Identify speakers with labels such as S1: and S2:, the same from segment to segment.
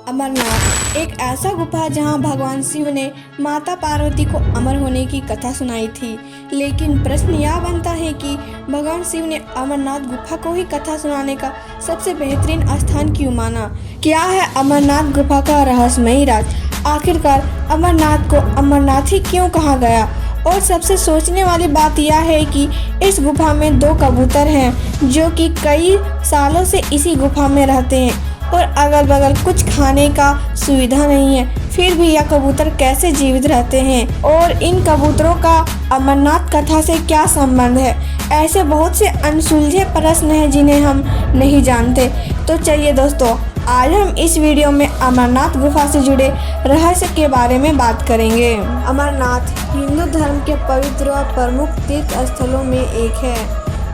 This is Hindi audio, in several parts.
S1: अमरनाथ एक ऐसा गुफा है जहां भगवान शिव ने माता पार्वती को अमर होने की कथा सुनाई थी। लेकिन प्रश्न यह बनता है कि भगवान शिव ने अमरनाथ गुफा को ही कथा सुनाने का सबसे बेहतरीन स्थान क्यों माना। क्या है अमरनाथ गुफा का रहस्यमयी राज? आखिरकार अमरनाथ को अमरनाथ ही क्यों कहा गया? और सबसे सोचने वाली बात यह है कि इस गुफा में 2 कबूतर हैं जो कि कई सालों से इसी गुफा में रहते हैं और अगल बगल कुछ खाने का सुविधा नहीं है, फिर भी यह कबूतर कैसे जीवित रहते हैं और इन कबूतरों का अमरनाथ कथा से क्या संबंध है? ऐसे बहुत से अनसुलझे प्रश्न हैं जिन्हें हम नहीं जानते। तो चलिए दोस्तों, आज हम इस वीडियो में अमरनाथ गुफा से जुड़े रहस्य के बारे में बात करेंगे। अमरनाथ हिंदू धर्म के पवित्र और प्रमुख तीर्थ स्थलों में एक है,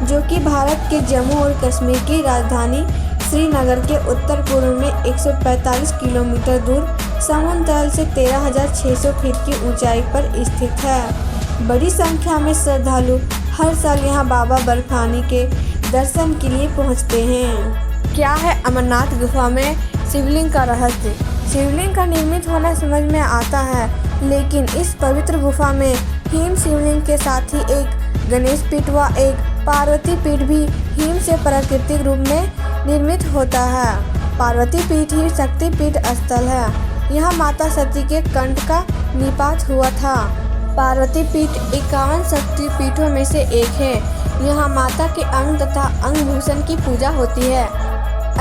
S1: जो कि भारत के जम्मू और कश्मीर की राजधानी श्रीनगर के उत्तर पूर्व में 145 किलोमीटर दूर समुद्र तल से 13,600 फीट की ऊंचाई पर स्थित है। बड़ी संख्या में श्रद्धालु हर साल यहां बाबा बर्फानी के दर्शन के लिए पहुंचते हैं। क्या है अमरनाथ गुफा में शिवलिंग का रहस्य? शिवलिंग का निर्मित होना समझ में आता है, लेकिन इस पवित्र गुफा में हिम शिवलिंग के साथ ही एक गणेश पीठ व एक पार्वती पीठ भी हिम से प्राकृतिक रूप में निर्मित होता है। पार्वती पीठ ही शक्ति पीठ स्थल है। यहाँ माता सती के कंठ का निपात हुआ था। पार्वती पीठ 51 शक्ति पीठों में से एक है। यहाँ माता के अंग तथा अंग भूषण की पूजा होती है।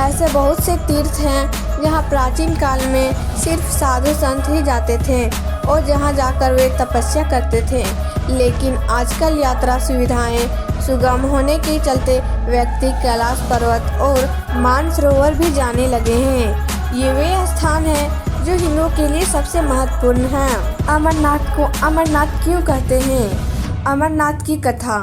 S1: ऐसे बहुत से तीर्थ हैं जहाँ प्राचीन काल में सिर्फ साधु संत ही जाते थे और जहाँ जाकर वे तपस्या करते थे, लेकिन आजकल यात्रा सुविधाएं सुगम होने के चलते व्यक्ति कैलाश पर्वत और मानसरोवर भी जाने लगे हैं। ये वे स्थान हैं जो हिंदुओं के लिए सबसे महत्वपूर्ण हैं। अमरनाथ को अमरनाथ क्यों कहते हैं? अमरनाथ की कथा।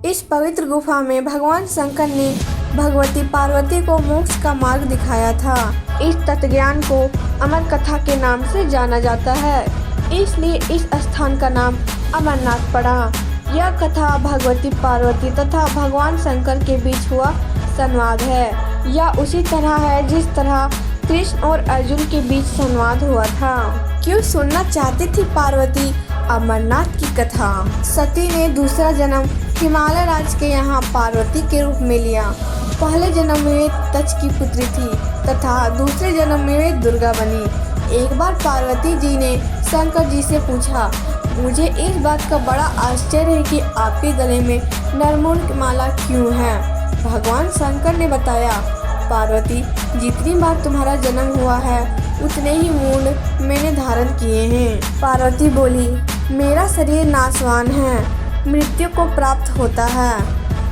S1: इस पवित्र गुफा में भगवान शंकर ने भगवती पार्वती को मोक्ष का मार्ग दिखाया था। इस तत्वज्ञान को अमर कथा के नाम से जाना जाता है, इसलिए इस स्थान का नाम अमरनाथ पड़ा। यह कथा भगवती पार्वती तथा भगवान शंकर के बीच हुआ संवाद है। यह उसी तरह है जिस तरह कृष्ण और अर्जुन के बीच संवाद हुआ था। क्यों सुनना चाहती थी पार्वती अमरनाथ की कथा? सती ने दूसरा जन्म हिमालय राज्य के यहाँ पार्वती के रूप में लिया। पहले जन्म में वे तक्ष की पुत्री थी तथा दूसरे जन्म में वे दुर्गा बनी। एक बार पार्वती जी ने शंकर जी से पूछा, मुझे इस बात का बड़ा आश्चर्य है कि आपके गले में नरमुंड की माला क्यों है? भगवान शंकर ने बताया, पार्वती, जितनी बार तुम्हारा जन्म हुआ है उतने ही मुंड मैंने धारण किए हैं। पार्वती बोली, मेरा शरीर नाशवान है, मृत्यु को प्राप्त होता है,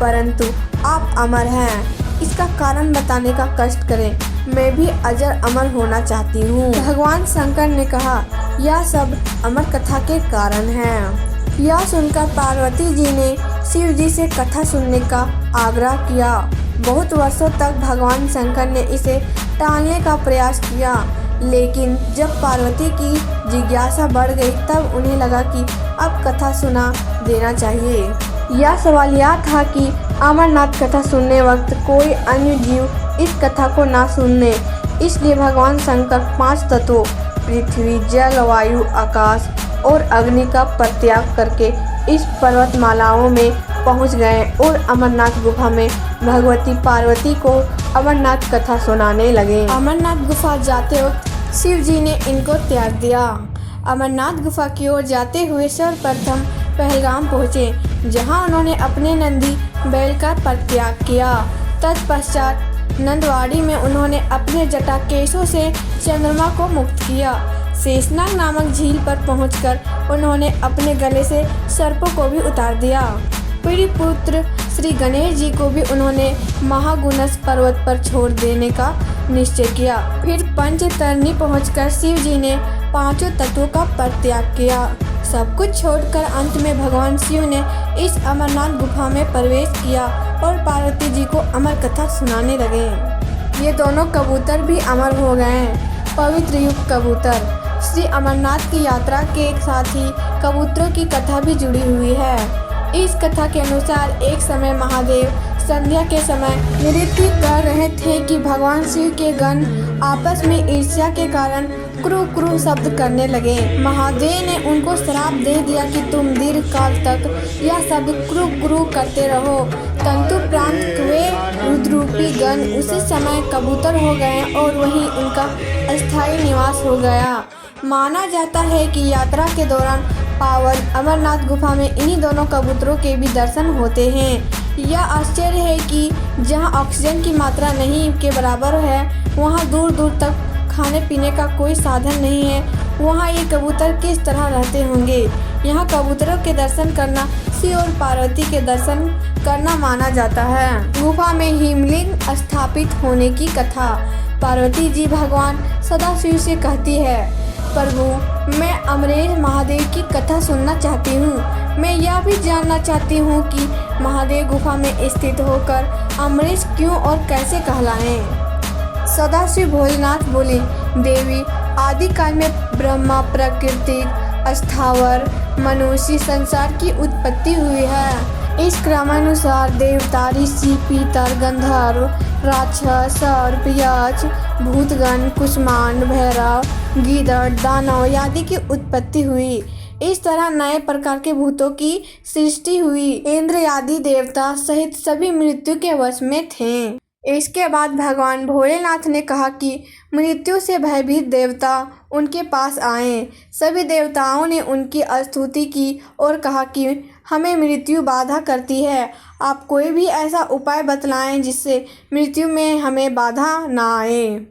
S1: परंतु आप अमर हैं। इसका कारण बताने का कष्ट करें, मैं भी अजर अमर होना चाहती हूँ। भगवान शंकर ने कहा, यह सब अमर कथा के कारण हैं। यह सुनकर पार्वती जी ने शिव जी से कथा सुनने का आग्रह किया। बहुत वर्षों तक भगवान शंकर ने इसे टालने का प्रयास किया, लेकिन जब पार्वती की जिज्ञासा बढ़ गई तब उन्हें लगा कि अब कथा सुना देना चाहिए। यह सवाल यह था कि अमरनाथ कथा सुनने वक्त कोई अन्य जीव इस कथा को ना सुनने, इसलिए भगवान शंकर 5 तत्वों पृथ्वी, जल, वायु, आकाश और अग्नि का परित्याग करके इस पर्वतमालाओं में पहुंच गए और अमरनाथ गुफा में भगवती पार्वती को अमरनाथ कथा सुनाने लगे। अमरनाथ गुफा जाते वक्त शिव जी ने इनको त्याग दिया। अमरनाथ गुफा की ओर जाते हुए सर्वप्रथम पहलगाम पहुँचे, जहां उन्होंने अपने नंदी बैल का परित्याग किया। तत्पश्चात नंदवाड़ी में उन्होंने अपने जटा केशों से चंद्रमा को मुक्त किया। शेषनाग नामक झील पर पहुंचकर उन्होंने अपने गले से सर्पों को भी उतार दिया। प्रिय पुत्र श्री गणेश जी को भी उन्होंने महागुणस पर्वत पर छोड़ देने का निश्चय किया। फिर पंचतरणी पहुंचकर शिव जी ने 5 तत्वों का परित्याग किया। सब कुछ छोड़कर अंत में भगवान शिव ने इस अमरनाथ गुफा में प्रवेश किया और पार्वती जी को अमर कथा सुनाने लगे। ये दोनों कबूतर भी अमर हो गए। पवित्र युग कबूतर। श्री अमरनाथ की यात्रा के साथ ही कबूतरों की कथा भी जुड़ी हुई है। इस कथा के अनुसार एक समय महादेव संध्या के समय नृत्य कर रहे थे कि भगवान शिव के गण आपस में ईर्ष्या के कारण क्रू क्रू शब्द करने लगे। महादेव ने उनको श्राप दे दिया कि तुम दीर्घ काल तक यह शब्द क्रू क्रू करते रहो। तंतु प्रांत वे रुद्ररूपी गण उसी समय कबूतर हो गए और वहीं उनका अस्थायी निवास हो गया। माना जाता है कि यात्रा के दौरान पावन अमरनाथ गुफा में इन्हीं दोनों कबूतरों के भी दर्शन होते हैं। यह आश्चर्य है कि जहां ऑक्सीजन की मात्रा नहीं के बराबर है, वहां दूर दूर तक खाने पीने का कोई साधन नहीं है, वहां ये कबूतर किस तरह रहते होंगे। यहाँ कबूतरों के दर्शन करना शिव और पार्वती के दर्शन करना माना जाता है। गुफा में हिमलिंग स्थापित होने की कथा। पार्वती जी भगवान सदाशिव से कहती है, प्रभु मैं अमरेश महादेव की कथा सुनना चाहती हूँ। मैं यह भी जानना चाहती हूँ कि महादेव गुफा में स्थित होकर अमरेश क्यों और कैसे कहलाएं। सदाशिव भोलेनाथ बोले, देवी आदिकाल में ब्रह्मा प्राकृतिक स्थावर मनुष्य संसार की उत्पत्ति हुई है। इस क्रमानुसार देवता ऋषि पितर गंधर्व राक्षस सर्प यक्ष भूतगण कुष्मांड भैरव गीदड़ दानव आदि की उत्पत्ति हुई। इस तरह नए प्रकार के भूतों की सृष्टि हुई। इंद्र आदि देवता सहित सभी मृत्यु के वश में थे। इसके बाद भगवान भोलेनाथ ने कहा कि मृत्यु से भयभीत देवता उनके पास आए। सभी देवताओं ने उनकी स्तुति की और कहा कि हमें मृत्यु बाधा करती है, आप कोई भी ऐसा उपाय बतलाएं जिससे मृत्यु में हमें बाधा ना आए।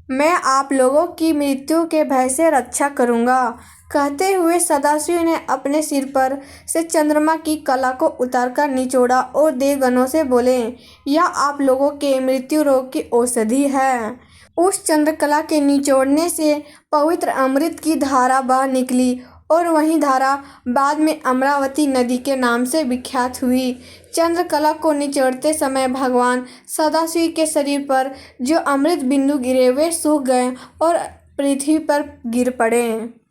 S1: मैं आप लोगों की मृत्यु के भय से रक्षा करूंगा। कहते हुए सदाशिव ने अपने सिर पर से चंद्रमा की कला को उतारकर निचोड़ा और देवगणों से बोले, यह आप लोगों के मृत्यु रोग की औषधि है। उस चंद्रकला के निचोड़ने से पवित्र अमृत की धारा बह निकली और वही धारा बाद में अमरावती नदी के नाम से विख्यात हुई। चंद्रकला को निचोड़ते समय भगवान सदाशिव के शरीर पर जो अमृत बिंदु गिरे वे सूख गए और पृथ्वी पर गिर पड़े।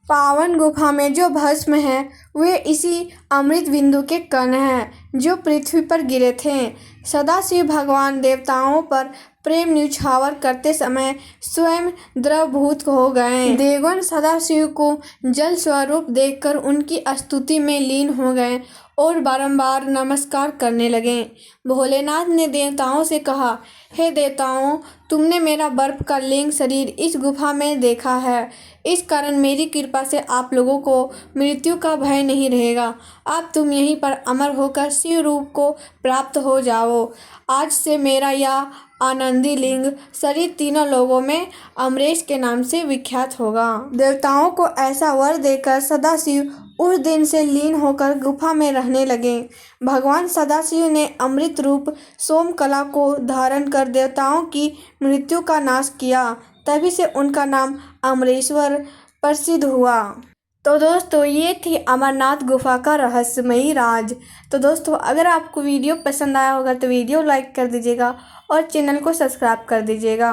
S1: पावन गुफा में जो भस्म है वे इसी अमृत बिंदु के कण हैं जो पृथ्वी पर गिरे थे। सदाशिव भगवान देवताओं पर प्रेम न्यौछावर करते समय स्वयं द्रवभूत हो गए। देवगण सदाशिव को जल स्वरूप देखकर उनकी स्तुति में लीन हो गए और बारंबार नमस्कार करने लगे। भोलेनाथ ने देवताओं से कहा, हे देवताओं, तुमने मेरा बर्फ का लिंग शरीर इस गुफा में देखा है, इस कारण मेरी कृपा से आप लोगों को मृत्यु का भय नहीं रहेगा। अब तुम यहीं पर अमर होकर शिव रूप को प्राप्त हो जाओ। आज से मेरा यह आनंदी लिंग शरीर तीनों लोगों में अमरेश के नाम से विख्यात होगा। देवताओं को ऐसा वर देकर सदाशिव उस दिन से लीन होकर गुफा में रहने लगे। भगवान सदाशिव ने अमृत रूप सोमकला को धारण कर देवताओं की मृत्यु का नाश किया। तभी से उनका नाम अमरेश्वर प्रसिद्ध हुआ। तो दोस्तों ये थी अमरनाथ गुफा का रहस्यमयी राज। तो दोस्तों अगर आपको वीडियो पसंद आया होगा तो वीडियो लाइक कर दीजिएगा और चैनल को सब्सक्राइब कर दीजिएगा।